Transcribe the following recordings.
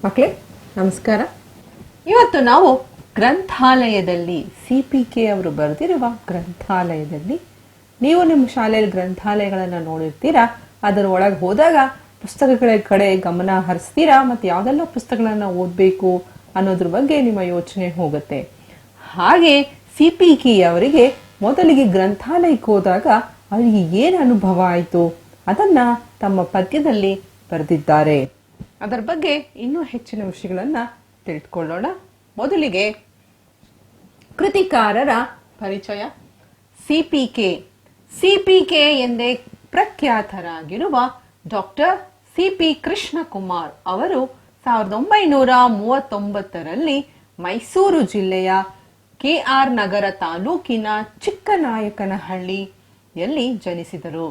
ಮಕ್ಕಳೇ ನಮಸ್ಕಾರ. ಇವತ್ತು ನಾವು ಗ್ರಂಥಾಲಯದಲ್ಲಿ CPK ಅವರು ಬರೆದಿರುವ ಗ್ರಂಥಾಲಯದಲ್ಲಿ, ನೀವು ನಿಮ್ಮ ಶಾಲೆಯಲ್ಲಿ ಗ್ರಂಥಾಲಯಗಳನ್ನು ನೋಡಿರ್ತೀರಾ, ಅದರ ಒಳಗೆ ಹೋದಾಗ ಪುಸ್ತಕಗಳ ಕಡೆ ಗಮನ ಹರಿಸ್ತೀರಾ ಮತ್ತು ಯಾವುದೆಲ್ಲ ಪುಸ್ತಕಗಳನ್ನ ಓದಬೇಕು ಅನ್ನೋದ್ರ ಬಗ್ಗೆ ನಿಮ್ಮ ಯೋಚನೆ ಹೋಗುತ್ತೆ. ಹಾಗೆ CPK ಅವರಿಗೆ ಮೊದಲಿಗೆ ಗ್ರಂಥಾಲಯಕ್ಕೆ ಹೋದಾಗ ಅವರಿಗೆ ಏನು ಅನುಭವ ಆಯಿತು ಅದನ್ನ ತಮ್ಮ ಪದ್ಯದಲ್ಲಿ ಬರೆದಿದ್ದಾರೆ. ಅದರ ಬಗ್ಗೆ ಇನ್ನೂ ಹೆಚ್ಚಿನ ವಿಷಯಗಳನ್ನ ತಿಳ್ಕೊಳ್ಳೋಣ. ಮೊದಲಿಗೆ ಕೃತಿಕಾರರ ಪರಿಚಯ. CPK ಎಂದೇ ಪ್ರಖ್ಯಾತರಾಗಿರುವ ಡಾಕ್ಟರ್ CP ಕೃಷ್ಣಕುಮಾರ್ ಅವರು 1939ರಲ್ಲಿ ಮೈಸೂರು ಜಿಲ್ಲೆಯ KR ನಗರ ತಾಲೂಕಿನ ಚಿಕ್ಕನಾಯಕನಹಳ್ಳಿಯಲ್ಲಿ ಜನಿಸಿದರು.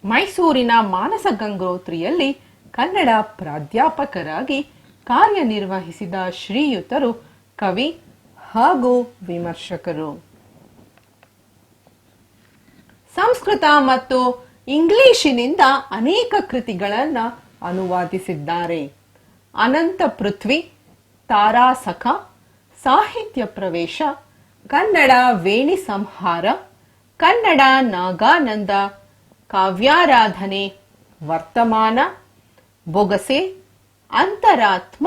ಮೈಸೂರಿನ ಮಾನಸ ಗಂಗೋತ್ರಿಯಲ್ಲಿ ಕನ್ನಡ ಪ್ರಾಧ್ಯಾಪಕರಾಗಿ ಕಾರ್ಯನಿರ್ವಹಿಸಿದ ಶ್ರೀಯುತರು ಕವಿ ಹಾಗೂ ವಿಮರ್ಶಕರು. ಸಂಸ್ಕೃತ ಮತ್ತು ಇಂಗ್ಲಿಶಿನಿಂದ ಅನೇಕ ಕೃತಿಗಳನ್ನು ಅನುವಾದಿಸಿದ್ದಾರೆ. ಅನಂತ ಪೃಥ್ವಿ, ತಾರಾಸಖ, ಸಾಹಿತ್ಯ ಪ್ರವೇಶ, ಕನ್ನಡ ವೇಣಿ ಸಂಹಾರ, ಕನ್ನಡ ನಾಗಾನಂದ, ಕಾವ್ಯಾರಾಧನೆ, ವರ್ತಮಾನ, ಬೊಗಸೆ, ಅಂತರಾತ್ಮ,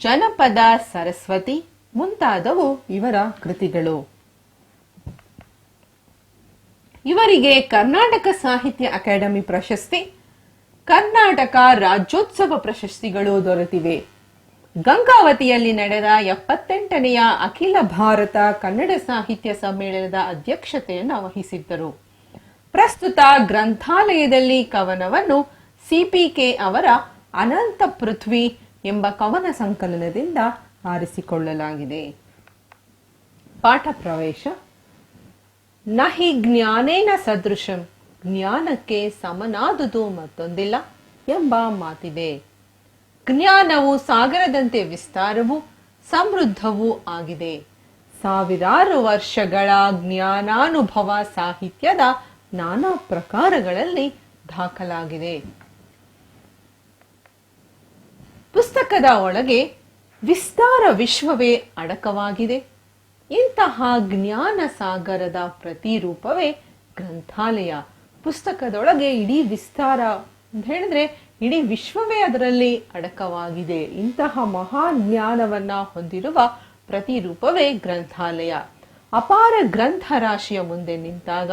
ಜನಪದ ಸರಸ್ವತಿ ಮುಂತಾದವು ಇವರ ಕೃತಿಗಳು. ಇವರಿಗೆ ಕರ್ನಾಟಕ ಸಾಹಿತ್ಯ ಅಕಾಡೆಮಿ ಪ್ರಶಸ್ತಿ, ಕರ್ನಾಟಕ ರಾಜ್ಯೋತ್ಸವ ಪ್ರಶಸ್ತಿಗಳು ದೊರೆತಿವೆ. ಗಂಗಾವತಿಯಲ್ಲಿ ನಡೆದ 78ನೆಯ ಅಖಿಲ ಭಾರತ ಕನ್ನಡ ಸಾಹಿತ್ಯ ಸಮ್ಮೇಳನದ ಅಧ್ಯಕ್ಷತೆಯನ್ನು ವಹಿಸಿದ್ದರು. ಪ್ರಸ್ತುತ ಗ್ರಂಥಾಲಯದಲ್ಲಿ ಕವನವನ್ನು CPK ಅವರ ಅನಂತ ಪೃಥ್ವಿ ಎಂಬ ಕವನ ಸಂಕಲನದಿಂದ ಆರಿಸಿಕೊಳ್ಳಲಾಗಿದೆ. ಪಾಠ ಪ್ರವೇಶ. ನಹಿ ಜ್ಞಾನೇನ ಸದೃಶಂ, ಜ್ಞಾನಕ್ಕೆ ಸಮನಾದುದು ಮತ್ತೊಂದಿಲ್ಲ ಎಂಬ ಮಾತಿದೆ. ಜ್ಞಾನವು ಸಾಗರದಂತೆ ವಿಸ್ತಾರವೂ ಸಮೃದ್ಧವೂ ಆಗಿದೆ. ಸಾವಿರಾರು ವರ್ಷಗಳ ಜ್ಞಾನಾನುಭವ ಸಾಹಿತ್ಯದ ನಾನಾ ಪ್ರಕಾರಗಳಲ್ಲಿ ದಾಖಲಾಗಿದೆ. ಪುಸ್ತಕದ ಒಳಗೆ ವಿಸ್ತಾರ ವಿಶ್ವವೇ ಅಡಕವಾಗಿದೆ. ಇಂತಹ ಜ್ಞಾನ ಸಾಗರದ ಪ್ರತಿರೂಪವೇ ಗ್ರಂಥಾಲಯ. ಪುಸ್ತಕದೊಳಗೆ ಇಡೀ ವಿಸ್ತಾರ ಅಂತ ಹೇಳಿದ್ರೆ ಇಡೀ ವಿಶ್ವವೇ ಅದರಲ್ಲಿ ಅಡಕವಾಗಿದೆ. ಇಂತಹ ಮಹಾನ್ ಜ್ಞಾನವನ್ನ ಹೊಂದಿರುವ ಪ್ರತಿರೂಪವೇ ಗ್ರಂಥಾಲಯ. ಅಪಾರ ಗ್ರಂಥ ರಾಶಿಯ ಮುಂದೆ ನಿಂತಾಗ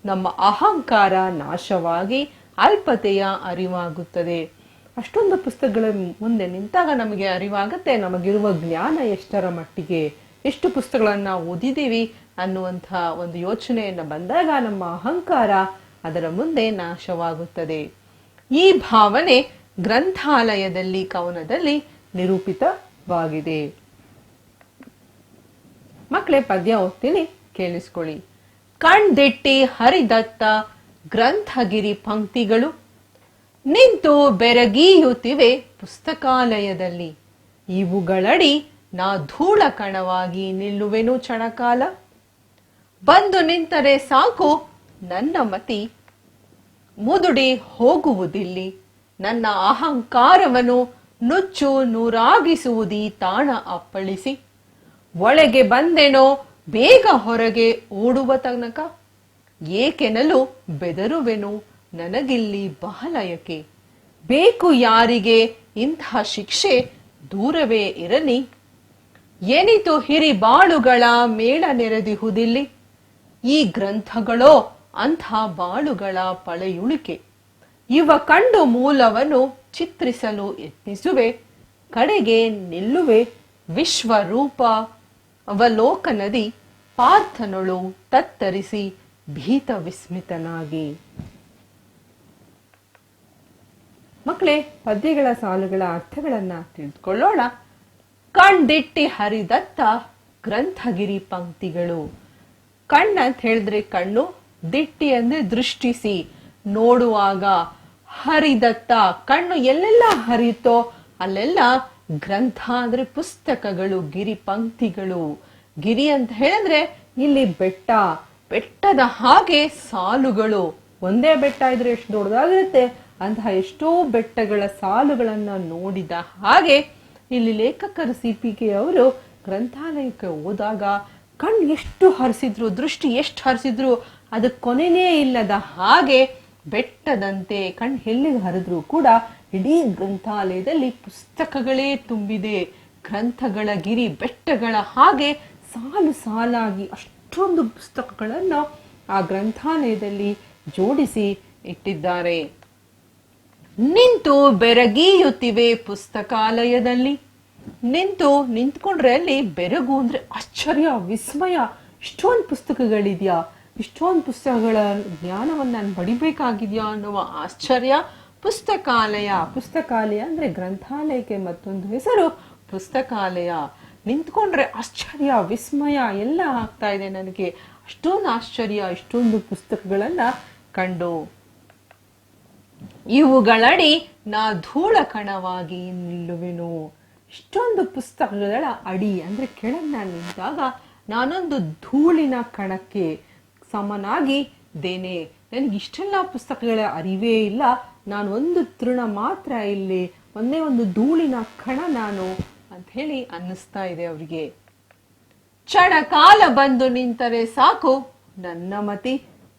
ನಮ್ಮ ಅಹಂಕಾರ ನಾಶವಾಗಿ ಅಲ್ಪತೆಯ ಅರಿವಾಗುತ್ತದೆ. ಅಷ್ಟೊಂದು ಪುಸ್ತಕಗಳ ಮುಂದೆ ನಿಂತಾಗ ನಮಗೆ ಅರಿವಾಗುತ್ತೆ ನಮಗಿರುವ ಜ್ಞಾನ ಎಷ್ಟರ ಮಟ್ಟಿಗೆ, ಎಷ್ಟು ಪುಸ್ತಕಗಳನ್ನ ಓದಿದ್ದೀವಿ ಅನ್ನುವಂಥ ಒಂದು ಯೋಚನೆಯನ್ನು ಬಂದಾಗ ನಮ್ಮ ಅಹಂಕಾರ ಅದರ ಮುಂದೆ ನಾಶವಾಗುತ್ತದೆ. ಈ ಭಾವನೆ ಗ್ರಂಥಾಲಯದಲ್ಲಿ ಕವನದಲ್ಲಿ ನಿರೂಪಿತವಾಗಿದೆ. ಮಕ್ಕಳೇ, ಪದ್ಯ ಓದ್ತೀನಿ, ಕೇಳಿಸ್ಕೊಳ್ಳಿ. ಕಣ್ದಿಟ್ಟಿ ಹರಿದತ್ತ ಗ್ರಂಥಗಿರಿ ಪಂಕ್ತಿಗಳು ನಿಂತು ಬೆರಗೀಯುತ್ತಿವೆ ಪುಸ್ತಕಾಲಯದಲ್ಲಿ. ಇವುಗಳಡಿ ನಾ ಧೂಳ ಕಣವಾಗಿ ನಿಲ್ಲುವೆನು ಕ್ಷಣಕಾಲ. ಬಂದು ನಿಂತರೆ ಸಾಕು ನನ್ನ ಮತಿ, ಮುದುಡಿ ಹೋಗುವುದಿಲ್ಲಿ ನನ್ನ ಅಹಂಕಾರವನ್ನು ನುಚ್ಚು ನೂರಾಗಿಸುವುದೀ ತಾಣ ಅಪ್ಪಳಿಸಿ. ಒಳಗೆ ಬಂದೆನೋ ಬೇಗ ಹೊರಗೆ ಓಡುವ ತನಕ, ಏಕೆನಲು ಬೆದರುವೆನು ನನಗಿಲ್ಲಿ ಬಹಳಯಕೆ. ಬೇಕು ಯಾರಿಗೆ ಇಂಥ ಶಿಕ್ಷೆ ದೂರವೇ ಇರಲಿ. ಎನಿತು ಹಿರಿ ಬಾಳುಗಳ ಮೇಳ ನೆರೆದಿಹುದಿಲ್ಲಿ. ಈ ಗ್ರಂಥಗಳೋ ಅಂಥ ಬಾಳುಗಳ ಪಳೆಯುಳಿಕೆ. ಇವ ಕಂಡು ಮೂಲವನ್ನು ಚಿತ್ರಿಸಲು ಯತ್ನಿಸುವೆ. ಕಡೆಗೆ ನಿಲ್ಲುವೆ ವಿಶ್ವರೂಪ ಅವಲೋಕನದಿ. ಪಾರ್ಥನೊಳು ತತ್ತರಿಸಿ ಭೀತ ವಿಸ್ಮಿತನಾಗಿ. ಮಕ್ಕಳೇ, ಪದ್ಯಗಳ ಸಾಲುಗಳ ಅರ್ಥಗಳನ್ನ ತಿಳಿದುಕೊಳ್ಳೋಣ. ಕಣ್ದಿಟ್ಟಿ ಹರಿದತ್ತ ಗ್ರಂಥಗಿರಿ ಪಂಕ್ತಿಗಳು. ಕಣ್ಣು ಅಂತ ಹೇಳಿದ್ರೆ ಕಣ್ಣು, ದಿಟ್ಟಿ ಅಂದ್ರೆ ದೃಷ್ಟಿಸಿ ನೋಡುವಾಗ, ಹರಿದತ್ತ ಕಣ್ಣು ಎಲ್ಲೆಲ್ಲ ಹರಿಯುತ್ತೋ ಅಲ್ಲೆಲ್ಲ ಗ್ರಂಥ ಅಂದ್ರೆ ಪುಸ್ತಕಗಳು, ಗಿರಿ ಪಂಕ್ತಿಗಳು. ಗಿರಿ ಅಂತ ಹೇಳಿದ್ರೆ ಇಲ್ಲಿ ಬೆಟ್ಟ, ಬೆಟ್ಟದ ಹಾಗೆ ಸಾಲುಗಳು. ಒಂದೇ ಬೆಟ್ಟ ಇದ್ರೆ ಎಷ್ಟು ದೊಡ್ಡದಾಗಿರುತ್ತೆ ಅಂತಹ ಎಷ್ಟೋ ಬೆಟ್ಟಗಳ ಸಾಲುಗಳನ್ನ ನೋಡಿದ ಹಾಗೆ ಇಲ್ಲಿ ಲೇಖಕರು CPK ಅವರು ಗ್ರಂಥಾಲಯಕ್ಕೆ ಹೋದಾಗ ಕಣ್ಣು ಎಷ್ಟು ಹರಿಸಿದ್ರು, ದೃಷ್ಟಿ ಎಷ್ಟು ಹರಿಸಿದ್ರು ಅದಕ್ಕೆ ಕೊನೆನೇ ಇಲ್ಲದ ಹಾಗೆ ಬೆಟ್ಟದಂತೆ ಕಣ್ಣು ಎಲ್ಲಿಗೆ ಹರಿದ್ರು ಕೂಡ ಇಡೀ ಗ್ರಂಥಾಲಯದಲ್ಲಿ ಪುಸ್ತಕಗಳೇ ತುಂಬಿದೆ. ಗ್ರಂಥಗಳ ಗಿರಿ ಬೆಟ್ಟಗಳ ಹಾಗೆ ಸಾಲು ಸಾಲಾಗಿ ಅಷ್ಟೊಂದು ಪುಸ್ತಕಗಳನ್ನು ಆ ಗ್ರಂಥಾಲಯದಲ್ಲಿ ಜೋಡಿಸಿ ಇಟ್ಟಿದ್ದಾರೆ. ನಿಂತು ಬೆರಗಿಯುತ್ತಿವೆ ಪುಸ್ತಕಾಲಯದಲ್ಲಿ. ನಿಂತ್ಕೊಂಡ್ರೆ ಅಲ್ಲಿ ಬೆರಗು ಅಂದ್ರೆ ಆಶ್ಚರ್ಯ, ವಿಸ್ಮಯ. ಇಷ್ಟೊಂದು ಪುಸ್ತಕಗಳಿದ್ಯಾ, ಇಷ್ಟೊಂದು ಪುಸ್ತಕಗಳ ಜ್ಞಾನವನ್ನ ನಾನು ಪಡಿಬೇಕಾಗಿದ್ಯಾ ಅನ್ನುವ ಆಶ್ಚರ್ಯ. ಪುಸ್ತಕಾಲಯ ಅಂದ್ರೆ ಗ್ರಂಥಾಲಯಕ್ಕೆ ಮತ್ತೊಂದು ಹೆಸರು ಪುಸ್ತಕಾಲಯ. ನಿಂತ್ಕೊಂಡ್ರೆ ಆಶ್ಚರ್ಯ, ವಿಸ್ಮಯ ಎಲ್ಲ ಆಗ್ತಾ ಇದೆ ನನಗೆ. ಅಷ್ಟೊಂದು ಆಶ್ಚರ್ಯ, ಇಷ್ಟೊಂದು ಪುಸ್ತಕಗಳನ್ನ ಕಂಡು. ಇವುಗಳಡಿ ನಾ ಧೂಳ ಕಣವಾಗಿ ನಿಲ್ಲುವೆನು. ಇಷ್ಟೊಂದು ಪುಸ್ತಕಗಳ ಅಡಿ ಅಂದ್ರೆ ಕೆಳಗೆ ನಾನು ನಿಂತಾಗ ನಾನೊಂದು ಧೂಳಿನ ಕಣಕ್ಕೆ ಸಮನಾಗಿ ದೇನೆ. ನನಗೆ ಇಷ್ಟೆಲ್ಲ ಪುಸ್ತಕಗಳ ಅರಿವೇ ಇಲ್ಲ, ನಾನು ಒಂದು ತೃಣ ಮಾತ್ರ ಇಲ್ಲಿ, ಒಂದೇ ಒಂದು ಧೂಳಿನ ಕಣ ನಾನು ಅಂತ ಹೇಳಿ ಅನ್ನಿಸ್ತಾ ಇದೆ ಅವರಿಗೆ. ಕ್ಷಣಕಾಲ ಬಂದು ನಿಂತರೆ ಸಾಕು ನನ್ನ ಮತಿ.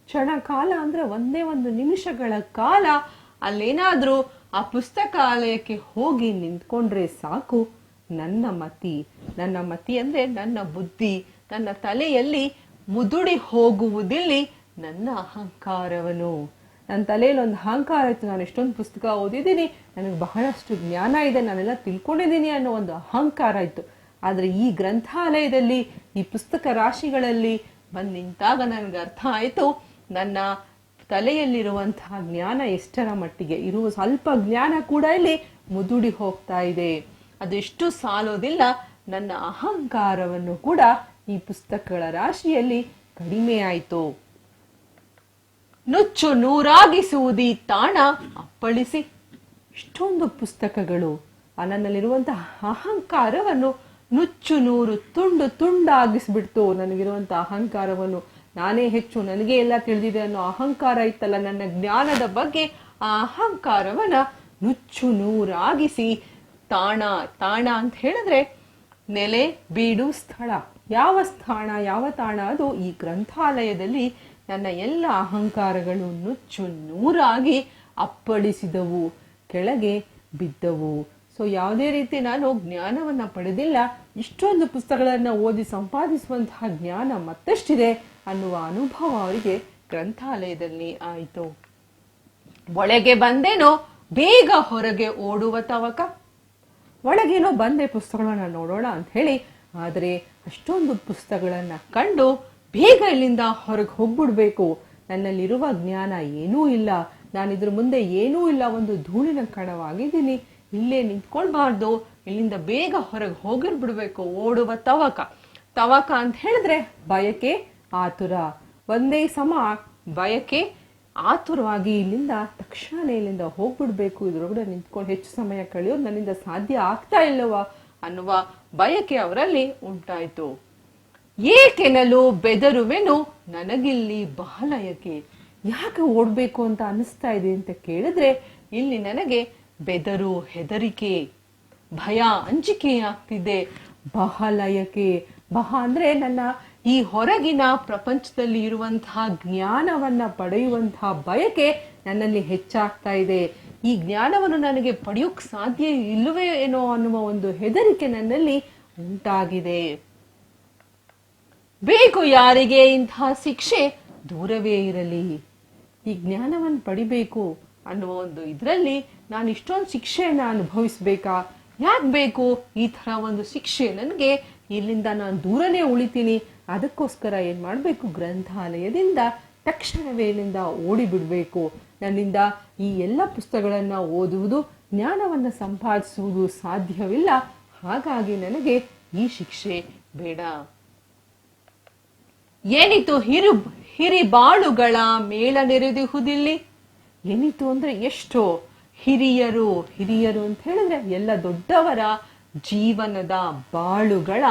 ಕ್ಷಣಕಾಲ ಅಂದ್ರೆ ಒಂದೇ ಒಂದು ನಿಮಿಷಗಳ ಕಾಲ ಅಲ್ಲೇನಾದ್ರೂ ಆ ಪುಸ್ತಕಾಲಯಕ್ಕೆ ಹೋಗಿ ನಿಂತ್ಕೊಂಡ್ರೆ ಸಾಕು ನನ್ನ ಮತಿ ಅಂದ್ರೆ ನನ್ನ ಬುದ್ಧಿ, ನನ್ನ ತಲೆಯಲ್ಲಿ ಮುದುಡಿ ಹೋಗುವುದಿಲ್ಲಿ ನನ್ನ ಅಹಂಕಾರವನು. ನನ್ನ ತಲೆಯಲ್ಲಿ ಒಂದು ಅಹಂಕಾರ ಇತ್ತು, ನಾನು ಎಷ್ಟೊಂದು ಪುಸ್ತಕ ಓದಿದ್ದೀನಿ, ನನಗೆ ಬಹಳಷ್ಟು ಜ್ಞಾನ ಇದೆ, ನಾನೆಲ್ಲ ತಿಳ್ಕೊಂಡಿದ್ದೀನಿ ಅನ್ನೋ ಒಂದು ಅಹಂಕಾರ ಇತ್ತು. ಆದ್ರೆ ಈ ಗ್ರಂಥಾಲಯದಲ್ಲಿ ಈ ಪುಸ್ತಕ ರಾಶಿಗಳಲ್ಲಿ ಬಂದು ನಿಂತಾಗ ನನಗೆ ಅರ್ಥ ಆಯ್ತು, ನನ್ನ ತಲೆಯಲ್ಲಿರುವಂತಹ ಜ್ಞಾನ ಎಷ್ಟರ ಮಟ್ಟಿಗೆ ಇರುವ ಸ್ವಲ್ಪ ಜ್ಞಾನ ಕೂಡ ಇಲ್ಲಿ ಮುದುಡಿ ಹೋಗ್ತಾ ಇದೆ. ಅದೆಷ್ಟು ಸಾಲೋದಿಲ್ಲ. ನನ್ನ ಅಹಂಕಾರವನ್ನು ಕೂಡ ಈ ಪುಸ್ತಕಗಳ ರಾಶಿಯಲ್ಲಿ ಕಡಿಮೆ ಆಯಿತು. ನುಚ್ಚು ನೂರಾಗಿಸುವುದಿ ತಾಣ ಅಪ್ಪಳಿಸಿ. ಇಷ್ಟೊಂದು ಪುಸ್ತಕಗಳು ನನ್ನಲ್ಲಿರುವಂತಹ ಅಹಂಕಾರವನ್ನು ನುಚ್ಚು ನೂರು ತುಂಡಾಗಿಸ್ಬಿಡ್ತು. ನನಗಿರುವಂತಹ ಅಹಂಕಾರವನ್ನು, ನಾನೇ ಹೆಚ್ಚು, ನನಗೆ ಎಲ್ಲ ತಿಳಿದಿದೆ ಅನ್ನೋ ಅಹಂಕಾರ ಇತ್ತಲ್ಲ ನನ್ನ ಜ್ಞಾನದ ಬಗ್ಗೆ, ಆ ಅಹಂಕಾರವನ್ನ ನುಚ್ಚು ನೂರಾಗಿಸಿ ತಾಣ ಅಂತ ಹೇಳಿದ್ರೆ ನೆಲೆ, ಬೀಡು, ಸ್ಥಳ. ಯಾವ ತಾಣ ಅದು ಈ ಗ್ರಂಥಾಲಯದಲ್ಲಿ ನನ್ನ ಎಲ್ಲ ಅಹಂಕಾರಗಳು ನುಚ್ಚು ನೂರಾಗಿ ಅಪ್ಪಳಿಸಿದವು, ಕೆಳಗೆ ಬಿದ್ದವು. ಸೊ ಯಾವುದೇ ರೀತಿ ನಾನು ಜ್ಞಾನವನ್ನ ಪಡೆದಿಲ್ಲ, ಇಷ್ಟೊಂದು ಪುಸ್ತಕಗಳನ್ನ ಓದಿ ಸಂಪಾದಿಸುವಂತಹ ಜ್ಞಾನ ಮತ್ತಷ್ಟಿದೆ ಅನ್ನುವ ಅನುಭವ ಅವರಿಗೆ ಗ್ರಂಥಾಲಯದಲ್ಲಿ ಆಯಿತು. ಒಳಗೆ ಬಂದೇನೋ ಬೇಗ ಹೊರಗೆ ಓಡುವ ತವಕ. ಒಳಗೇನೋ ಬಂದೆ ಪುಸ್ತಕಗಳನ್ನ ನೋಡೋಣ ಅಂತ ಹೇಳಿ, ಆದರೆ ಅಷ್ಟೊಂದು ಪುಸ್ತಕಗಳನ್ನ ಕಂಡು ಬೇಗ ಇಲ್ಲಿಂದ ಹೊರಗೆ ಹೋಗ್ಬಿಡ್ಬೇಕು, ನನ್ನಲ್ಲಿರುವ ಜ್ಞಾನ ಏನೂ ಇಲ್ಲ, ನಾನಿದ್ರ ಮುಂದೆ ಏನೂ ಇಲ್ಲ, ಒಂದು ಧೂಳಿನ ಕಣವಾಗಿದ್ದೀನಿ, ಇಲ್ಲೇ ನಿಂತ್ಕೊಳ್ಬಾರ್ದು, ಇಲ್ಲಿಂದ ಬೇಗ ಹೊರಗೆ ಹೋಗಿರ್ಬಿಡ್ಬೇಕು. ಓಡುವ ತವಕ ಅಂತ ಹೇಳಿದ್ರೆ ಬಯಕೆ, ಆತುರ. ಒಂದೇ ಸಮ ಬಯಕೆ, ಆತುರವಾಗಿ ಇಲ್ಲಿಂದ ತಕ್ಷಣ ಇಲ್ಲಿಂದ ಹೋಗ್ಬಿಡ್ಬೇಕು, ಇದ್ರೊಳಗಡೆ ನಿಂತ್ಕೊಂಡು ಹೆಚ್ಚು ಸಮಯ ಕಳೆಯೋದು ನನ್ನಿಂದ ಸಾಧ್ಯ ಆಗ್ತಾ ಇಲ್ಲವ ಅನ್ನುವ ಬಯಕೆ ಅವರಲ್ಲಿ ಉಂಟಾಯ್ತು. ಏಕೆನಲು ಬೆದರುವೆನು ನನಗಿಲ್ಲಿ ಬಹಳಯಕೆ. ಯಾಕೆ ಓಡ್ಬೇಕು ಅಂತ ಅನಿಸ್ತಾ ಇದೆ ಅಂತ ಕೇಳಿದ್ರೆ, ಇಲ್ಲಿ ನನಗೆ ಬೆದರು, ಹೆದರಿಕೆ, ಭಯ, ಅಂಜಿಕೆ ಆಗ್ತಿದೆ. ಬಹಳಯಕೆ, ಅಂದ್ರೆ ನನ್ನ ಈ ಹೊರಗಿನ ಪ್ರಪಂಚದಲ್ಲಿ ಇರುವಂತಹ ಜ್ಞಾನವನ್ನ ಪಡೆಯುವಂತಹ ಬಯಕೆ ನನ್ನಲ್ಲಿ ಹೆಚ್ಚಾಗ್ತಾ ಇದೆ. ಈ ಜ್ಞಾನವನ್ನು ನನಗೆ ಪಡೆಯೋಕ್ ಸಾಧ್ಯ ಇಲ್ಲವೇ ಏನೋ ಅನ್ನುವ ಒಂದು ಹೆದರಿಕೆ ನನ್ನಲ್ಲಿ ಉಂಟಾಗಿದೆ. ಬೇಕು ಯಾರಿಗೆ ಇಂತಹ ಶಿಕ್ಷೆ ದೂರವೇ ಇರಲಿ. ಈ ಜ್ಞಾನವನ್ನು ಪಡಿಬೇಕು ಅನ್ನುವ ಒಂದು ಇದರಲ್ಲಿ ನಾನು ಇಷ್ಟೊಂದು ಶಿಕ್ಷೆಯನ್ನ ಅನುಭವಿಸ್ಬೇಕಾ? ಯಾಕೆ ಬೇಕು ಈ ತರ ಒಂದು ಶಿಕ್ಷೆ? ನನಗೆ ಇಲ್ಲಿಂದ ನಾನು ದೂರನೇ ಉಳಿತೀನಿ. ಅದಕ್ಕೋಸ್ಕರ ಏನ್ ಮಾಡ್ಬೇಕು, ಗ್ರಂಥಾಲಯದಿಂದ ತಕ್ಷಣವೇ ಇಲ್ಲಿಂದ ಓಡಿ ಬಿಡ್ಬೇಕು. ನನ್ನಿಂದ ಈ ಎಲ್ಲ ಪುಸ್ತಕಗಳನ್ನ ಓದುವುದು, ಜ್ಞಾನವನ್ನ ಸಂಪಾದಿಸುವುದು ಸಾಧ್ಯವಿಲ್ಲ. ಹಾಗಾಗಿ ನನಗೆ ಈ ಶಿಕ್ಷೆ ಬೇಡ. ಏನಿತು ಹಿರಿಬಾಳುಗಳ ಮೇಳ ನೆರೆದಿಹುದಿಲ್ಲಿ. ಏನಿತು ಅಂದ್ರೆ ಎಷ್ಟೋ ಹಿರಿಯರು ಅಂತ ಹೇಳಿದ್ರೆ ಎಲ್ಲ ದೊಡ್ಡವರ ಜೀವನದ ಬಾಳುಗಳ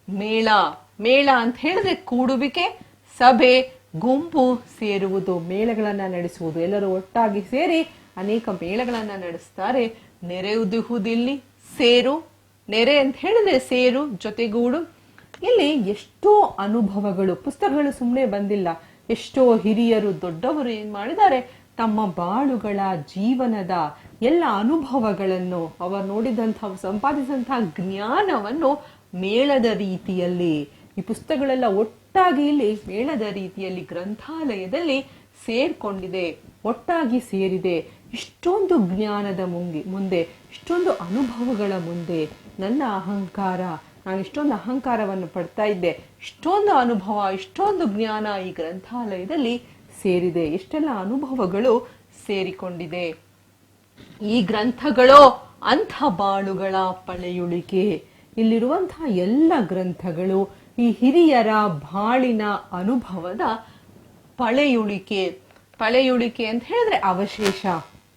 ಮೇಳ ಅಂತ ಹೇಳಿದ್ರೆ ಕೂಡುವಿಕೆ, ಸಭೆ, ಗುಂಪು ಸೇರುವುದು, ಮೇಳಗಳನ್ನ ನಡೆಸುವುದು, ಎಲ್ಲರೂ ಒಟ್ಟಾಗಿ ಸೇರಿ ಅನೇಕ ಮೇಳಗಳನ್ನ ನಡೆಸ್ತಾರೆ. ನೆರೆಯುವುದಿಲ್ಲಿ ಸೇರು, ನೆರೆ ಅಂತ ಹೇಳಿದ್ರೆ ಸೇರು, ಜೊತೆಗೂಡು. ಇಲ್ಲಿ ಎಷ್ಟೋ ಅನುಭವಗಳು, ಪುಸ್ತಕಗಳು ಸುಮ್ಮನೆ ಬಂದಿಲ್ಲ. ಎಷ್ಟೋ ಹಿರಿಯರು ದೊಡ್ಡವರು ಏನ್ ಮಾಡಿದ್ದಾರೆ, ತಮ್ಮ ಬಾಳುಗಳ ಜೀವನದ ಎಲ್ಲ ಅನುಭವಗಳನ್ನು, ಅವರು ನೋಡಿದಂತಹ ಸಂಪಾದಿಸಿದಂತಹ ಜ್ಞಾನವನ್ನು ಮೇಳದ ರೀತಿಯಲ್ಲಿ, ಈ ಪುಸ್ತಕಗಳೆಲ್ಲ ಒಟ್ಟಾಗಿ ಇಲ್ಲಿ ಮೇಳದ ರೀತಿಯಲ್ಲಿ ಗ್ರಂಥಾಲಯದಲ್ಲಿ ಸೇರ್ಕೊಂಡಿದೆ, ಒಟ್ಟಾಗಿ ಸೇರಿದೆ. ಇಷ್ಟೊಂದು ಜ್ಞಾನದ ಮುಂದೆ, ಇಷ್ಟೊಂದು ಅನುಭವಗಳ ಮುಂದೆ ನನ್ನ ಅಹಂಕಾರ, ನಾನು ಇಷ್ಟೊಂದು ಅಹಂಕಾರವನ್ನು ಪಡ್ತಾ ಇದ್ದೆ, ಇಷ್ಟೊಂದು ಅನುಭವ, ಇಷ್ಟೊಂದು ಜ್ಞಾನ ಈ ಗ್ರಂಥಾಲಯದಲ್ಲಿ ಸೇರಿದೆ, ಎಷ್ಟೆಲ್ಲ ಅನುಭವಗಳು ಸೇರಿಕೊಂಡಿದೆ. ಈ ಗ್ರಂಥಗಳು ಅಂಥ ಬಾಳುಗಳ ಪಳೆಯುಳಿಕೆ. ಇಲ್ಲಿರುವಂತಹ ಎಲ್ಲ ಗ್ರಂಥಗಳು ಈ ಹಿರಿಯರ ಬಾಳಿನ ಅನುಭವದ ಪಳೆಯುಳಿಕೆ. ಪಳೆಯುಳಿಕೆ ಅಂತ ಹೇಳಿದ್ರೆ ಅವಶೇಷ.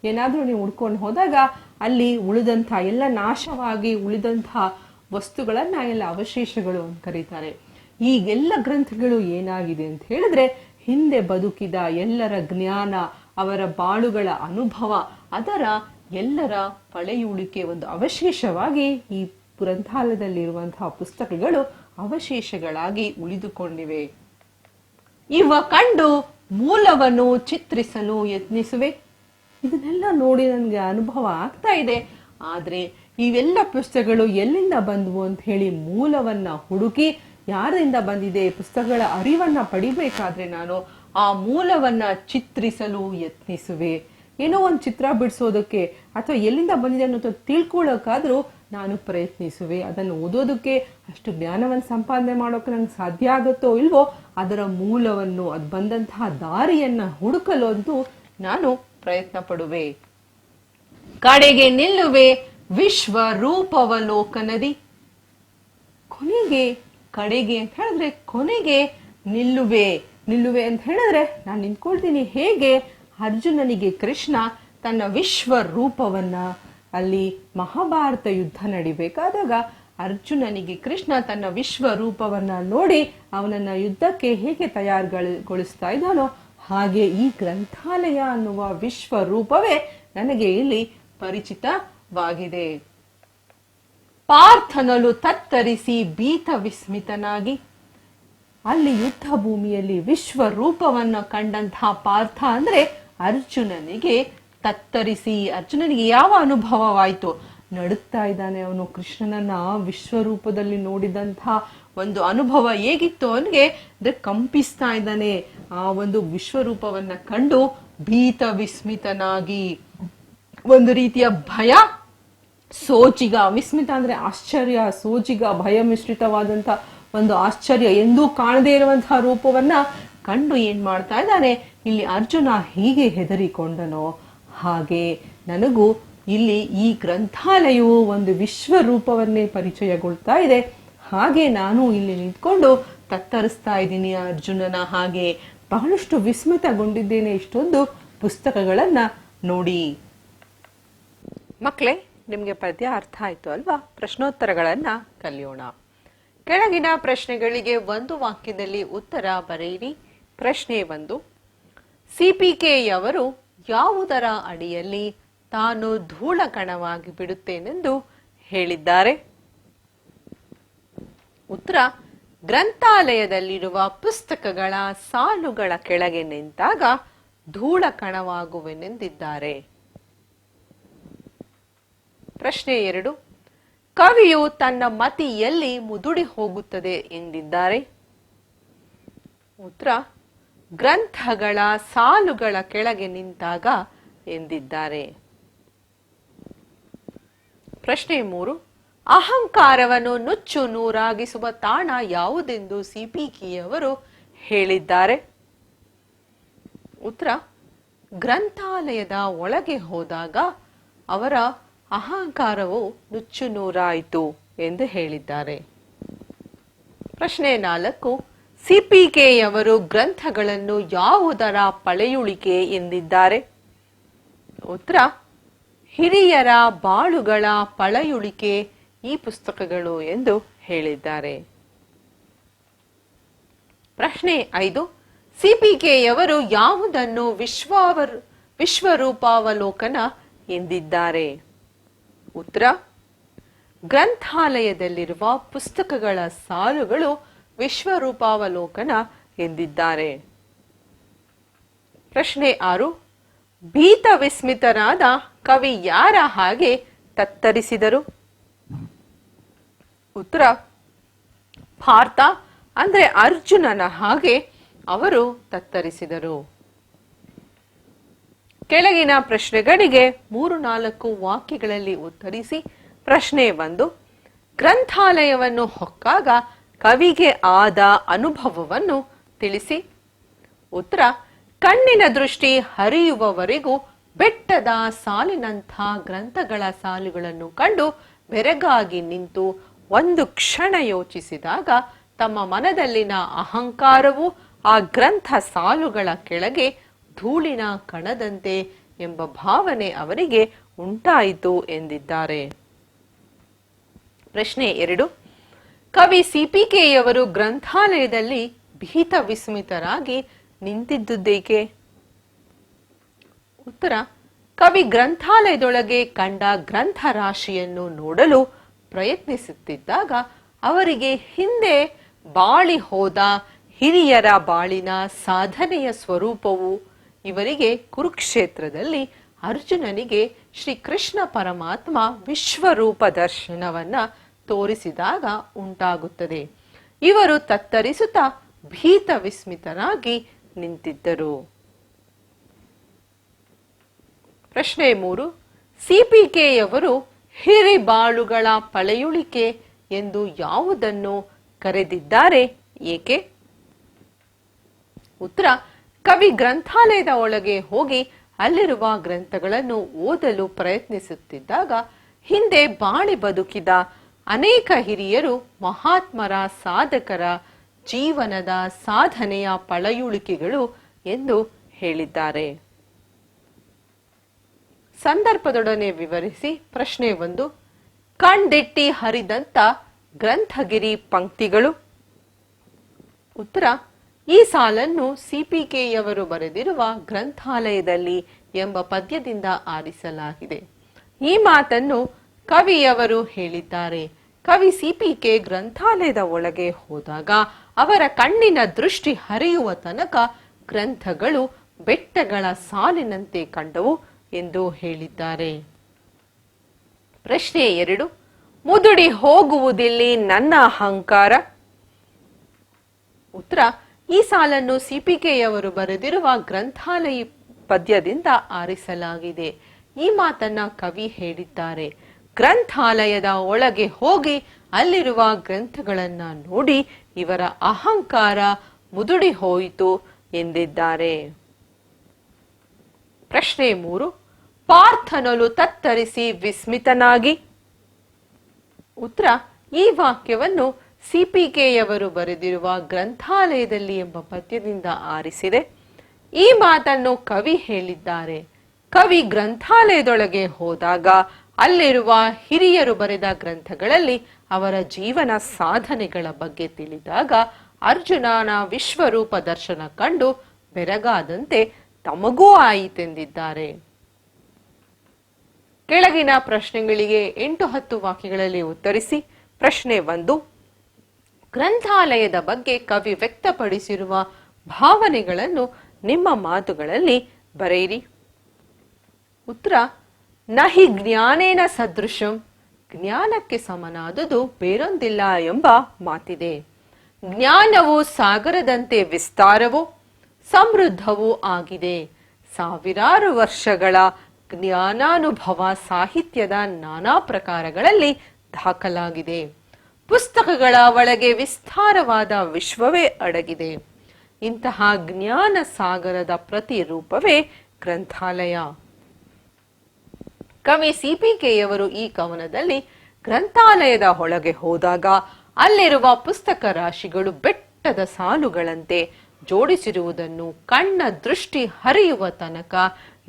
ಏನಾದ್ರೂ ನೀವು ಉಳ್ಕೊಂಡು ಹೋದಾಗ ಅಲ್ಲಿ ಉಳಿದಂತಹ ಎಲ್ಲ ನಾಶವಾಗಿ ಉಳಿದಂತಹ ವಸ್ತುಗಳನ್ನ ಎಲ್ಲ ಅವಶೇಷಗಳು ಅಂತ ಕರೀತಾರೆ. ಈಗೆಲ್ಲ ಗ್ರಂಥಗಳು ಏನಾಗಿದೆ ಅಂತ ಹೇಳಿದ್ರೆ, ಹಿಂದೆ ಬದುಕಿದ ಎಲ್ಲರ ಜ್ಞಾನ, ಅವರ ಬಾಳುಗಳ ಅನುಭವ, ಅದರ ಎಲ್ಲರ ಪಳೆಯುಳಿಕೆ, ಒಂದು ಅವಶೇಷವಾಗಿ ಈ ಗ್ರಂಥಾಲಯದಲ್ಲಿರುವಂತಹ ಪುಸ್ತಕಗಳು ಅವಶೇಷಗಳಾಗಿ ಉಳಿದುಕೊಂಡಿವೆ. ಇವ ಕಂಡು ಮೂಲವನ್ನು ಚಿತ್ರಿಸಲು ಯತ್ನಿಸುವೆ. ಇದನ್ನೆಲ್ಲ ನೋಡಿ ನನಗೆ ಅನುಭವ ಆಗ್ತಾ ಇದೆ. ಆದ್ರೆ ಇವೆಲ್ಲ ಪುಸ್ತಕಗಳು ಎಲ್ಲಿಂದ ಬಂದವು ಅಂತ ಹೇಳಿ ಮೂಲವನ್ನ ಹುಡುಕಿ, ಯಾರಿಂದ ಬಂದಿದೆ ಪುಸ್ತಕಗಳ ಅರಿವನ್ನ ಪಡಿಬೇಕಾದ್ರೆ ನಾನು ಆ ಮೂಲವನ್ನ ಚಿತ್ರಿಸಲು ಯತ್ನಿಸುವೆ. ಏನೋ ಒಂದು ಚಿತ್ರ ಬಿಡಿಸೋದಕ್ಕೆ ಅಥವಾ ಎಲ್ಲಿಂದ ಬಂದಿದೆ ಅನ್ನೋದು ತಿಳ್ಕೊಳ್ಳೋಕಾದ್ರೂ ನಾನು ಪ್ರಯತ್ನಿಸುವೆ. ಅದನ್ನು ಓದೋದಕ್ಕೆ, ಅಷ್ಟು ಜ್ಞಾನವನ್ನು ಸಂಪಾದನೆ ಮಾಡೋಕೆ ನಂಗೆ ಸಾಧ್ಯ ಆಗುತ್ತೋ ಇಲ್ವೋ, ಅದರ ಮೂಲವನ್ನು, ಅದು ಬಂದಂತಹ ದಾರಿಯನ್ನ ಹುಡುಕಲು ಅಂತೂ ನಾನು ಪ್ರಯತ್ನ ಪಡುವೆ. ಕಡೆಗೆ ನಿಲ್ಲುವೆ ವಿಶ್ವ ರೂಪವಲೋಕನದಿ. ಕೊನೆಗೆ, ಕಡೆಗೆ ಅಂತ ಹೇಳಿದ್ರೆ ಕೊನೆಗೆ ನಿಲ್ಲುವೆ. ನಿಲ್ಲುವೆ ಅಂತ ಹೇಳಿದ್ರೆ ನಾನು ನಿಂತ್ಕೊಳ್ತೀನಿ. ಹೇಗೆ? ಅರ್ಜುನನಿಗೆ ಕೃಷ್ಣ ತನ್ನ ವಿಶ್ವ ರೂಪವನ್ನ, ಅಲ್ಲಿ ಮಹಾಭಾರತ ಯುದ್ಧ ನಡಿಬೇಕಾದಾಗ ಅರ್ಜುನನಿಗೆ ಕೃಷ್ಣ ತನ್ನ ವಿಶ್ವ ರೂಪವನ್ನ ನೋಡಿ ಅವನನ್ನ ಯುದ್ಧಕ್ಕೆ ಹೇಗೆ ತಯಾರುಗೊಳಿಸ್ತಾ ಇದ್ದಾನೋ, ಹಾಗೆ ಈ ಗ್ರಂಥಾಲಯ ಅನ್ನುವ ವಿಶ್ವ ರೂಪವೇ ನನಗೆ ಇಲ್ಲಿ ಪರಿಚಿತವಾಗಿದೆ. ಪಾರ್ಥನಲು ತತ್ತರಿಸಿ ಭೀತ ವಿಸ್ಮಿತನಾಗಿ. ಅಲ್ಲಿ ಯುದ್ಧ ಭೂಮಿಯಲ್ಲಿ ವಿಶ್ವ ರೂಪವನ್ನು ಕಂಡಂತಹ ಪಾರ್ಥ ಅಂದ್ರೆ ಅರ್ಜುನನಿಗೆ ತತ್ತರಿಸಿ, ಅರ್ಜುನನಿಗೆ ಯಾವ ಅನುಭವವಾಯಿತು? ನಡುತ್ತಾ ಇದ್ದಾನೆ ಅವನು. ಕೃಷ್ಣನನ್ನ ವಿಶ್ವರೂಪದಲ್ಲಿ ನೋಡಿದಂತಹ ಒಂದು ಅನುಭವ ಹೇಗಿತ್ತು ಅವನಿಗೆ ಅಂದ್ರೆ ಕಂಪಿಸ್ತಾ ಇದ್ದಾನೆ. ಆ ಒಂದು ವಿಶ್ವರೂಪವನ್ನ ಕಂಡು ಭೀತ ವಿಸ್ಮಿತನಾಗಿ, ಒಂದು ರೀತಿಯ ಭಯ, ಸೋಜಿಗ. ವಿಸ್ಮಿತ ಅಂದ್ರೆ ಆಶ್ಚರ್ಯ, ಸೋಜಿಗ, ಭಯ ಮಿಶ್ರಿತವಾದಂತ ಒಂದು ಆಶ್ಚರ್ಯ, ಎಂದೂ ಕಾಣದೇ ಇರುವಂತಹ ರೂಪವನ್ನ ಕಂಡು ಏನ್ ಮಾಡ್ತಾ ಇದ್ದಾನೆ ಇಲ್ಲಿ ಅರ್ಜುನ. ಹೀಗೆ ಹೆದರಿಕೊಂಡನೋ ಹಾಗೆ ನನಗೂ ಇಲ್ಲಿ ಈ ಗ್ರಂಥಾಲಯವು ಒಂದು ವಿಶ್ವ ರೂಪವನ್ನೇ ಪರಿಚಯಗೊಳ್ತಾ ಇದೆ. ಹಾಗೆ ನಾನು ಇಲ್ಲಿ ನಿಂತ್ಕೊಂಡು ತತ್ತರಿಸ್ತಾ ಇದ್ದೀನಿ ಅರ್ಜುನನ ಹಾಗೆ. ಬಹಳಷ್ಟು ವಿಸ್ಮಿತಗೊಂಡಿದ್ದೇನೆ ಇಷ್ಟೊಂದು ಪುಸ್ತಕಗಳನ್ನ ನೋಡಿ. ಮಕ್ಕಳೇ, ನಿಮ್ಗೆ ಪದ್ಯ ಅರ್ಥ ಆಯ್ತು ಅಲ್ವಾ? ಪ್ರಶ್ನೋತ್ತರಗಳನ್ನ ಕಲಿಯೋಣ. ಕೆಳಗಿನ ಪ್ರಶ್ನೆಗಳಿಗೆ ಒಂದು ವಾಕ್ಯದಲ್ಲಿ ಉತ್ತರ ಬರೆಯಿರಿ. ಪ್ರಶ್ನೆ 1, ಸಿಪಿಕೆಯವರು ಯಾವುದರ ಅಡಿಯಲ್ಲಿ ತಾನು ಧೂಳಕಣವಾಗಿ ಬಿಡುತ್ತೇನೆಂದು ಹೇಳಿದ್ದಾರೆ? ಉತ್ತರ, ಗ್ರಂಥಾಲಯದಲ್ಲಿರುವ ಪುಸ್ತಕಗಳ ಸಾಲುಗಳ ಕೆಳಗೆ ನಿಂತಾಗ ಧೂಳಕಣವಾಗುವೆನೆಂದಿದ್ದಾರೆ. ಪ್ರಶ್ನೆ 2, ಕವಿಯು ತನ್ನ ಮತಿಯಲ್ಲಿ ಮುದುಡಿ ಹೋಗುತ್ತದೆ ಎಂದಿದ್ದಾರೆ? ಉತ್ತರ, ಗ್ರಂಥಗಳ ಸಾಲುಗಳ ಕೆಳಗೆ ನಿಂತಾಗ ಎಂದಿದ್ದಾರೆ. ಪ್ರಶ್ನೆ 3, ಅಹಂಕಾರವನ್ನು ನುಚ್ಚು ನೂರಾಗಿಸುವ ತಾಣ ಯಾವುದೆಂದು ಸಿಪಿಕೆಯವರು ಹೇಳಿದ್ದಾರೆ? ಉತ್ತರ, ಗ್ರಂಥಾಲಯದ ಒಳಗೆ ಹೋದಾಗ ಅವರ ಅಹಂಕಾರವು ನುಚ್ಚು ನೂರಾಯಿತು ಎಂದು ಹೇಳಿದ್ದಾರೆ. ಪ್ರಶ್ನೆ 4, ಸಿಪಿಕೆಯವರು ಗ್ರಂಥಗಳನ್ನು ಯಾವುದರ ಪಳೆಯುಳಿಕೆ ಎಂದಿದ್ದಾರೆ? ಉತ್ತರ, ಹಿರಿಯರ ಬಾಳುಗಳ ಪಳೆಯುಳಿಕೆ ಈ ಪುಸ್ತಕಗಳು ಎಂದು ಹೇಳಿದ್ದಾರೆ. ಪ್ರಶ್ನೆ 5, ಸಿಪಿಕೆಯವರು ಯಾವುದನ್ನು ವಿಶ್ವರೂಪಾವಲೋಕನ ಎಂದಿದ್ದಾರೆ? ಉತ್ತರ: ಗ್ರಂಥಾಲಯದಲ್ಲಿರುವ ಪುಸ್ತಕಗಳ ಸಾಲುಗಳು ವಿಶ್ವರೂಪಾವಲೋಕನ ಎಂದಿದ್ದಾರೆ. ಪ್ರಶ್ನೆ 6. ಭೀತ ವಿಸ್ಮಿತರಾದ ಕವಿ ಯಾರ ಹಾಗೆ ತತ್ತರಿಸಿದರು? ಉತ್ತರ: ಪಾರ್ಥ ಅಂದ್ರೆ ಅರ್ಜುನನ ಹಾಗೆ ಅವರು ತತ್ತರಿಸಿದರು. ಕೆಳಗಿನ ಪ್ರಶ್ನೆಗಳಿಗೆ 3-4 ವಾಕ್ಯಗಳಲ್ಲಿ ಉತ್ತರಿಸಿ. ಪ್ರಶ್ನೆ 1. ಗ್ರಂಥಾಲಯವನ್ನು ಹೊಕ್ಕಾಗ ಕವಿಗೆ ಆದ ಅನುಭವವನ್ನು ತಿಳಿಸಿ. ಉತ್ತರ: ಕಣ್ಣಿನ ದೃಷ್ಟಿ ಹರಿಯುವವರೆಗೂ ಬೆಟ್ಟದ ಸಾಲಿನಂಥ ಗ್ರಂಥಗಳ ಸಾಲುಗಳನ್ನು ಕಂಡು ಬೆರಗಾಗಿ ನಿಂತು ಒಂದು ಕ್ಷಣ ಯೋಚಿಸಿದಾಗ ತಮ್ಮ ಮನದಲ್ಲಿನ ಅಹಂಕಾರವು ಆ ಗ್ರಂಥ ಸಾಲುಗಳ ಕೆಳಗೆ ಧೂಳಿನ ಕಣದಂತೆ ಎಂಬ ಭಾವನೆ ಅವರಿಗೆ ಉಂಟಾಯಿತು ಎಂದಿದ್ದಾರೆ. ಪ್ರಶ್ನೆ 2. ಕವಿ ಸಿಪಿಕೆಯವರು ಗ್ರಂಥಾಲಯದಲ್ಲಿ ಭೀತ ವಿಸ್ಮಿತರಾಗಿ ನಿಂತಿದ್ದುದೇಕೆ? ಉತ್ತರ: ಕವಿ ಗ್ರಂಥಾಲಯದೊಳಗೆ ಕಂಡ ಗ್ರಂಥ ರಾಶಿಯನ್ನು ನೋಡಲು ಪ್ರಯತ್ನಿಸುತ್ತಿದ್ದಾಗ ಅವರಿಗೆ ಹಿಂದೆ ಬಾಳಿ ಹೋದ ಹಿರಿಯರ ಬಾಳಿನ ಸಾಧನೆಯ ಸ್ವರೂಪವು ಇವರಿಗೆ ಕುರುಕ್ಷೇತ್ರದಲ್ಲಿ ಅರ್ಜುನನಿಗೆ ಶ್ರೀಕೃಷ್ಣ ಪರಮಾತ್ಮ ವಿಶ್ವರೂಪ ದರ್ಶನವನ್ನ ತೋರಿಸಿದಾಗ ಉಂಟಾಗುತ್ತದೆ. ಇವರು ತತ್ತರಿಸುತ್ತಾ ಭೀತ ವಿಸ್ಮಿತರಾಗಿ ನಿಂತಿದ್ದರು. ಪ್ರಶ್ನೆ 3. ಸಿಪಿಕೆಯವರು ಹಿರಿಬಾಳುಗಳ ಪಳೆಯುಳಿಕೆ ಎಂದು ಯಾವುದನ್ನು ಕರೆದಿದ್ದಾರೆ, ಏಕೆ? ಉತ್ತರ: ಕವಿ ಗ್ರಂಥಾಲಯದ ಒಳಗೆ ಹೋಗಿ ಅಲ್ಲಿರುವ ಗ್ರಂಥಗಳನ್ನು ಓದಲು ಪ್ರಯತ್ನಿಸುತ್ತಿದ್ದಾಗ ಹಿಂದೆ ಬಾಳಿ ಬದುಕಿದ ಅನೇಕ ಹಿರಿಯರು ಮಹಾತ್ಮರ ಸಾಧಕರ ಜೀವನದ ಸಾಧನೆಯ ಪಳೆಯುಳಿಕೆಗಳು ಎಂದು ಹೇಳಿದ್ದಾರೆ. ಸಂದರ್ಭದೊಡನೆ ವಿವರಿಸಿ. ಪ್ರಶ್ನೆ 1. ಕಣ್ದಿಟ್ಟಿ ಹರಿದಂತ ಗ್ರಂಥಗಿರಿ ಪಂಕ್ತಿಗಳು. ಉತ್ತರ: ಈ ಸಾಲನ್ನು ಸಿಪಿಕೆಯವರು ಬರೆದಿರುವ ಗ್ರಂಥಾಲಯದಲ್ಲಿ ಎಂಬ ಪದ್ಯದಿಂದ ಆರಿಸಲಾಗಿದೆ. ಈ ಮಾತನ್ನು ಕವಿಯವರು ಹೇಳಿದ್ದಾರೆ. ಕವಿ ಸಿಪಿಕೆ ಗ್ರಂಥಾಲಯದ ಒಳಗೆ ಹೋದಾಗ ಅವರ ಕಣ್ಣಿನ ದೃಷ್ಟಿ ಹರಿಯುವ ತನಕ ಗ್ರಂಥಗಳು ಬೆಟ್ಟಗಳ ಸಾಲಿನಂತೆ ಕಂಡವು ಎಂದು ಹೇಳಿದ್ದಾರೆ. ಪ್ರಶ್ನೆ 2. ಮುದುಡಿ ಹೋಗುವುದಿಲ್ಲಿ ನನ್ನ ಅಹಂಕಾರ. ಉತ್ತರ: ಈ ಸಾಲನ್ನು ಸಿಪಿಕೆಯವರು ಬರೆದಿರುವ ಗ್ರಂಥಾಲಯ ಪದ್ಯದಿಂದ ಆರಿಸಲಾಗಿದೆ. ಈ ಮಾತನ್ನ ಕವಿ ಹೇಳಿದ್ದಾರೆ. ಗ್ರಂಥಾಲಯದ ಒಳಗೆ ಹೋಗಿ ಅಲ್ಲಿರುವ ಗ್ರಂಥಗಳನ್ನ ನೋಡಿ ಇವರ ಅಹಂಕಾರ ಮುದುಡಿ ಹೋಯಿತು ಎಂದಿದ್ದಾರೆ. ಪ್ರಶ್ನೆ 3. ಪಾರ್ಥನೊಲು ತತ್ತರಿಸಿ ವಿಸ್ಮಿತನಾಗಿ. ಉತ್ತರ: ಈ ವಾಕ್ಯವನ್ನು ಸಿಪಿಕೆಯವರು ಬರೆದಿರುವ ಗ್ರಂಥಾಲಯದಲ್ಲಿ ಎಂಬ ಪದ್ಯದಿಂದ ಆರಿಸಿದೆ. ಈ ಮಾತನ್ನು ಕವಿ ಹೇಳಿದ್ದಾರೆ. ಕವಿ ಗ್ರಂಥಾಲಯದೊಳಗೆ ಹೋದಾಗ ಅಲ್ಲಿರುವ ಹಿರಿಯರು ಬರೆದ ಗ್ರಂಥಗಳಲ್ಲಿ ಅವರ ಜೀವನ ಸಾಧನೆಗಳ ಬಗ್ಗೆ ತಿಳಿದಾಗ ಅರ್ಜುನನ ವಿಶ್ವರೂಪ ದರ್ಶನ ಕಂಡು ಬೆರಗಾದಂತೆ ತಮಗೂ ಆಯಿತೆಂದಿದ್ದಾರೆ. ಕೆಳಗಿನ ಪ್ರಶ್ನೆಗಳಿಗೆ 8-10 ವಾಕ್ಯಗಳಲ್ಲಿ ಉತ್ತರಿಸಿ. ಪ್ರಶ್ನೆ 1. ಗ್ರಂಥಾಲಯದ ಬಗ್ಗೆ ಕವಿ ವ್ಯಕ್ತಪಡಿಸಿರುವ ಭಾವನೆಗಳನ್ನು ನಿಮ್ಮ ಮಾತುಗಳಲ್ಲಿ ಬರೆಯಿರಿ. ಉತ್ತರ: ನಹಿ ಜ್ಞಾನೇನ ಸದೃಶಂ, ಜ್ಞಾನಕ್ಕೆ ಸಮನಾದುದು ಬೇರೊಂದಿಲ್ಲ ಎಂಬ ಮಾತಿದೆ. ಜ್ಞಾನವು ಸಾಗರದಂತೆ ವಿಸ್ತಾರವೂ ಸಮೃದ್ಧವೂ ಆಗಿದೆ. ಸಾವಿರಾರು ವರ್ಷಗಳ ಜ್ಞಾನಾನುಭವ ಸಾಹಿತ್ಯದ ನಾನಾ ಪ್ರಕಾರಗಳಲ್ಲಿ ದಾಖಲಾಗಿದೆ. ಪುಸ್ತಕಗಳ ಒಳಗೆ ವಿಸ್ತಾರವಾದ ವಿಶ್ವವೇ ಅಡಗಿದೆ. ಇಂತಹ ಜ್ಞಾನ ಸಾಗರದ ಪ್ರತಿರೂಪವೇ ಗ್ರಂಥಾಲಯ. ಕವಿ ಸಿಪಿಕೆಯವರು ಈ ಕವನದಲ್ಲಿ ಗ್ರಂಥಾಲಯದ ಒಳಗೆ ಹೋದಾಗ ಅಲ್ಲಿರುವ ಪುಸ್ತಕ ರಾಶಿಗಳು ಬೆಟ್ಟದ ಸಾಲುಗಳಂತೆ ಜೋಡಿಸಿರುವುದನ್ನು, ಕಣ್ಣ ದೃಷ್ಟಿ ಹರಿಯುವ ತನಕ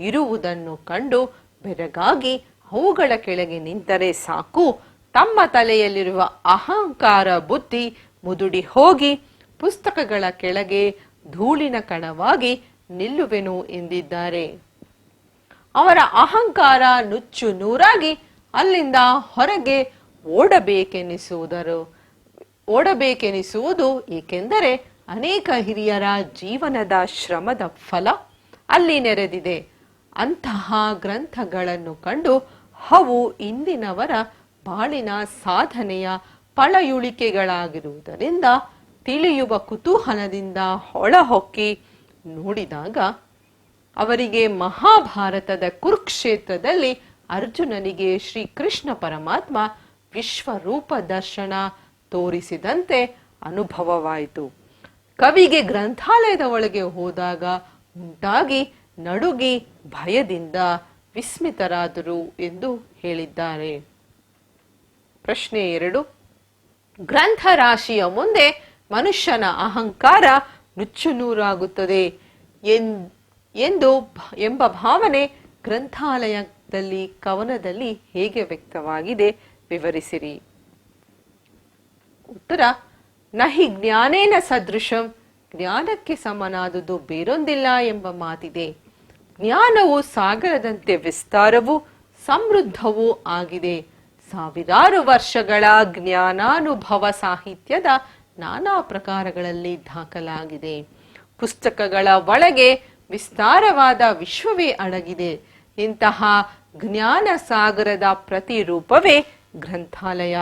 ಇರುವುದನ್ನು ಕಂಡು ಬೆರಗಾಗಿ ಅವುಗಳ ಕೆಳಗೆ ನಿಂತರೆ ಸಾಕು, ತಮ್ಮ ತಲೆಯಲ್ಲಿರುವ ಅಹಂಕಾರ ಬುದ್ಧಿ ಮುದುಡಿ ಹೋಗಿ ಪುಸ್ತಕಗಳ ಕೆಳಗೆ ಧೂಳಿನ ಕಣವಾಗಿ ನಿಲ್ಲುವೆನು ಎಂದಿದ್ದಾರೆ. ಅವರ ಅಹಂಕಾರ ನುಚ್ಚು ನೂರಾಗಿ ಅಲ್ಲಿಂದ ಹೊರಗೆ ಓಡಬೇಕೆನಿಸುವುದು ಏಕೆಂದರೆ ಅನೇಕ ಹಿರಿಯರ ಜೀವನದ ಶ್ರಮದ ಫಲ ಅಲ್ಲಿ ನೆರೆದಿದೆ. ಅಂತಹ ಗ್ರಂಥಗಳನ್ನು ಕಂಡು ಅವು ಇಂದಿನವರ ಬಾಳಿನ ಸಾಧನೆಯ ಪಳೆಯುಳಿಕೆಗಳಾಗಿರುವುದರಿಂದ ತಿಳಿಯುವ ಕುತೂಹಲದಿಂದ ಹೊಳಹೊಕ್ಕಿ ನೋಡಿದಾಗ ಅವರಿಗೆ ಮಹಾಭಾರತದ ಕುರುಕ್ಷೇತ್ರದಲ್ಲಿ ಅರ್ಜುನನಿಗೆ ಶ್ರೀಕೃಷ್ಣ ಪರಮಾತ್ಮ ವಿಶ್ವರೂಪ ದರ್ಶನ ತೋರಿಸಿದಂತೆ ಅನುಭವವಾಯಿತು. ಕವಿಗೆ ಗ್ರಂಥಾಲಯದ ಒಳಗೆ ಹೋದಾಗ ಉಂಟಾಗಿ ನಡುಗಿ ಭಯದಿಂದ ವಿಸ್ಮಿತರಾದರು ಎಂದು ಹೇಳಿದ್ದಾರೆ. ಪ್ರಶ್ನೆ 2. ಗ್ರಂಥರಾಶಿಯ ಮುಂದೆ ಮನುಷ್ಯನ ಅಹಂಕಾರ ನುಚ್ಚುನೂರಾಗುತ್ತದೆ ಎಂಬ ಭಾವನೆ ಗ್ರಂಥಾಲಯದಲ್ಲಿ ಕವನದಲ್ಲಿ ಹೇಗೆ ವ್ಯಕ್ತವಾಗಿದೆ ವಿವರಿಸಿರಿ. ಉತ್ತರ: ನಹಿ ಜ್ಞಾನೇನ ಸದೃಶಂ, ಜ್ಞಾನಕ್ಕೆ ಸಮನಾದುದು ಬೇರೊಂದಿಲ್ಲ ಎಂಬ ಮಾತಿದೆ. ಜ್ಞಾನವು ಸಾಗರದಂತೆ ವಿಸ್ತಾರವೂ ಸಮೃದ್ಧವೂ ಆಗಿದೆ. ಸಾವಿರಾರು ವರ್ಷಗಳ ಜ್ಞಾನಾನುಭವ ಸಾಹಿತ್ಯದ ನಾನಾ ಪ್ರಕಾರಗಳಲ್ಲಿ ದಾಖಲಾಗಿದೆ. ಪುಸ್ತಕಗಳ ಒಳಗೆ ವಿಸ್ತಾರವಾದ ವಿಶ್ವವೇ ಅಡಗಿದೆ. ಇಂತಹ ಜ್ಞಾನ ಸಾಗರದ ಪ್ರತಿರೂಪವೇ ಗ್ರಂಥಾಲಯ.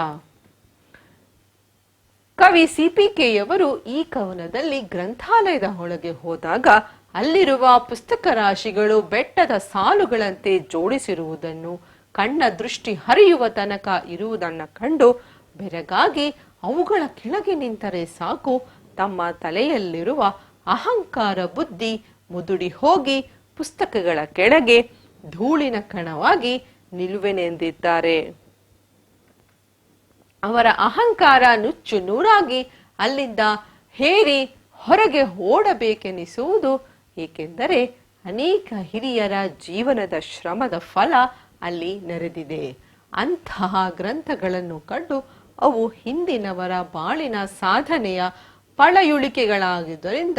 ಕವಿ CPKಯವರು ಈ ಕವನದಲ್ಲಿ ಗ್ರಂಥಾಲಯದ ಒಳಗೆ ಹೋದಾಗ ಅಲ್ಲಿರುವ ಪುಸ್ತಕ ರಾಶಿಗಳು ಬೆಟ್ಟದ ಸಾಲುಗಳಂತೆ ಜೋಡಿಸಿರುವುದನ್ನು, ಕಣ್ಣ ದೃಷ್ಟಿ ಹರಿಯುವ ತನಕ ಇರುವುದನ್ನು ಕಂಡು ಬೆರಗಾಗಿ ಅವುಗಳ ಕೆಳಗೆ ನಿಂತರೆ ಸಾಕು, ತಮ್ಮ ತಲೆಯಲ್ಲಿರುವ ಅಹಂಕಾರ ಬುದ್ಧಿ ಮುದುಡಿ ಹೋಗಿ ಪುಸ್ತಕಗಳ ಕೆಳಗೆ ಧೂಳಿನ ಕಣವಾಗಿ ನಿಲ್ಲುವೆನೆಂದಿದ್ದಾರೆ. ಅವರ ಅಹಂಕಾರ ನುಚ್ಚು ನೂರಾಗಿ ಅಲ್ಲಿಂದ ಹೇರಿ ಹೊರಗೆ ಓಡಬೇಕೆನಿಸುವುದು ಏಕೆಂದರೆ ಅನೇಕ ಹಿರಿಯರ ಜೀವನದ ಶ್ರಮದ ಫಲ ಅಲ್ಲಿ ನೆರೆದಿದೆ. ಅಂತಹ ಗ್ರಂಥಗಳನ್ನು ಕಂಡು ಅವು ಹಿಂದಿನವರ ಬಾಳಿನ ಸಾಧನೆಯ ಪಳೆಯುಳಿಕೆಗಳಾಗಿದ್ದರಿಂದ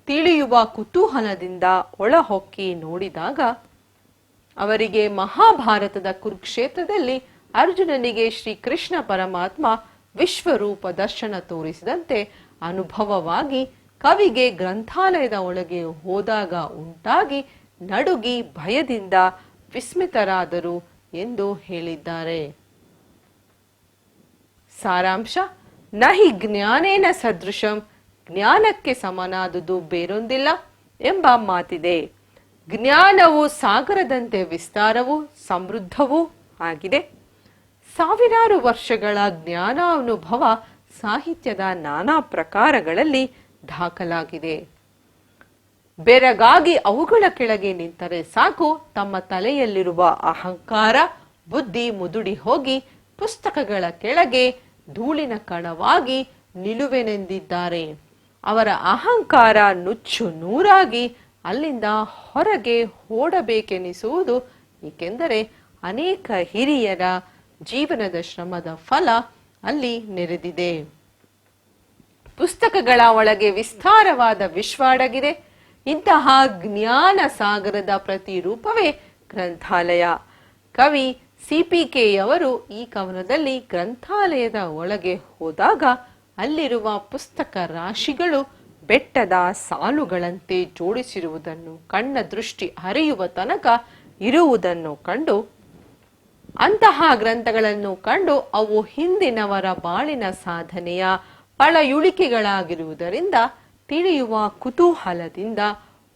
ತಿಳಿಯುವ ಕುತೂಹಲದಿಂದ ಒಳಹೊಕ್ಕಿ ನೋಡಿದಾಗ ಅವರಿಗೆ ಮಹಾಭಾರತದ ಕುರುಕ್ಷೇತ್ರದಲ್ಲಿ ಅರ್ಜುನನಿಗೆ ಶ್ರೀಕೃಷ್ಣ ಪರಮಾತ್ಮ ವಿಶ್ವರೂಪ ದರ್ಶನ ತೋರಿಸಿದಂತೆ ಅನುಭವವಾಗಿ ಕವಿಗೆ ಗ್ರಂಥಾಲಯದ ಒಳಗೆ ಹೋದಾಗ ಉಂಟಾಗಿ ನಡುಗಿ ಭಯದಿಂದ ವಿಸ್ಮಿತರಾದರು ಎಂದು ಹೇಳಿದ್ದಾರೆ. ಸಾರಾಂಶ: ನಹಿ ಜ್ಞಾನೇನ ಸದೃಶಂ, ಜ್ಞಾನಕ್ಕೆ ಸಮನಾದುದು ಬೇರೊಂದಿಲ್ಲ ಎಂಬ ಮಾತಿದೆ. ಜ್ಞಾನವು ಸಾಗರದಂತೆ ವಿಸ್ತಾರವೂ ಸಮೃದ್ಧವೂ ಆಗಿದೆ. ಸಾವಿರಾರು ವರ್ಷಗಳ ಜ್ಞಾನಾನುಭವ ಸಾಹಿತ್ಯದ ನಾನಾ ಪ್ರಕಾರಗಳಲ್ಲಿ ದಾಖಲಾಗಿದೆ. ಬೆರಗಾಗಿ ಅವುಗಳ ಕೆಳಗೆ ನಿಂತರೆ ಸಾಕು, ತಮ್ಮ ತಲೆಯಲ್ಲಿರುವ ಅಹಂಕಾರ ಬುದ್ಧಿ ಮುದುಡಿ ಹೋಗಿ ಪುಸ್ತಕಗಳ ಕೆಳಗೆ ಧೂಳಿನ ಕಣವಾಗಿ ನಿಲ್ಲುವೆನೆಂದಿದ್ದಾರೆ. ಅವರ ಅಹಂಕಾರ ನುಚ್ಚು ನೂರಾಗಿ ಅಲ್ಲಿಂದ ಹೊರಗೆ ಓಡಬೇಕೆನಿಸುವುದು ಏಕೆಂದರೆ ಅನೇಕ ಹಿರಿಯರ ಜೀವನದ ಶ್ರಮದ ಫಲ ಅಲ್ಲಿ ನೆರೆದಿದೆ. ಪುಸ್ತಕಗಳ ಒಳಗೆ ವಿಸ್ತಾರವಾದ ವಿಶ್ವ ಅಡಗಿದೆ. ಇಂತಹ ಜ್ಞಾನ ಸಾಗರದ ಪ್ರತಿರೂಪವೇ ಗ್ರಂಥಾಲಯ. ಕವಿ CPKಯವರು ಈ ಕವನದಲ್ಲಿ ಗ್ರಂಥಾಲಯದ ಒಳಗೆ ಹೋದಾಗ ಅಲ್ಲಿರುವ ಪುಸ್ತಕ ರಾಶಿಗಳು ಬೆಟ್ಟದ ಸಾಲುಗಳಂತೆ ಜೋಡಿಸಿರುವುದನ್ನು, ಕಣ್ಣ ದೃಷ್ಟಿ ಹರಿಯುವ ತನಕ ಇರುವುದನ್ನು ಕಂಡು, ಅಂತಹ ಗ್ರಂಥಗಳನ್ನು ಕಂಡು ಅವು ಹಿಂದಿನವರ ಬಾಳಿನ ಸಾಧನೆಯ ಪಳೆಯುಳಿಕೆಗಳಾಗಿರುವುದರಿಂದ ತಿಳಿಯುವ ಕುತೂಹಲದಿಂದ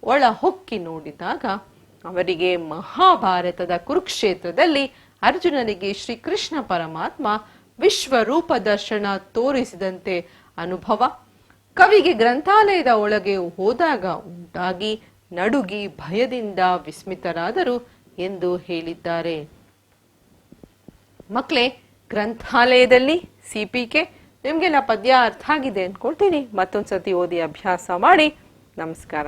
ಒಳಹೊಕ್ಕಿ ನೋಡಿದಾಗ ಅವರಿಗೆ ಮಹಾಭಾರತದ ಕುರುಕ್ಷೇತ್ರದಲ್ಲಿ ಅರ್ಜುನನಿಗೆ ಶ್ರೀಕೃಷ್ಣ ಪರಮಾತ್ಮ ವಿಶ್ವರೂಪ ದರ್ಶನ ತೋರಿಸಿದಂತೆ ಅನುಭವ. ಕವಿಗೆ ಗ್ರಂಥಾಲಯದ ಒಳಗೆ ಹೋದಾಗ ಉಂಟಾಗಿ ನಡುಗಿ ಭಯದಿಂದ ವಿಸ್ಮಿತರಾದರು ಎಂದು ಹೇಳಿದ್ದಾರೆ. ಮಕ್ಕಳೇ, ಗ್ರಂಥಾಲಯದಲ್ಲಿ CPK ನಿಮಗೆಲ್ಲ ಪದ್ಯ ಅರ್ಥ ಆಗಿದೆ ಅನ್ಕೊಳ್ತೀನಿ. ಮತ್ತೊಂದ್ಸತಿ ಓದಿ ಅಭ್ಯಾಸ ಮಾಡಿ. ನಮಸ್ಕಾರ.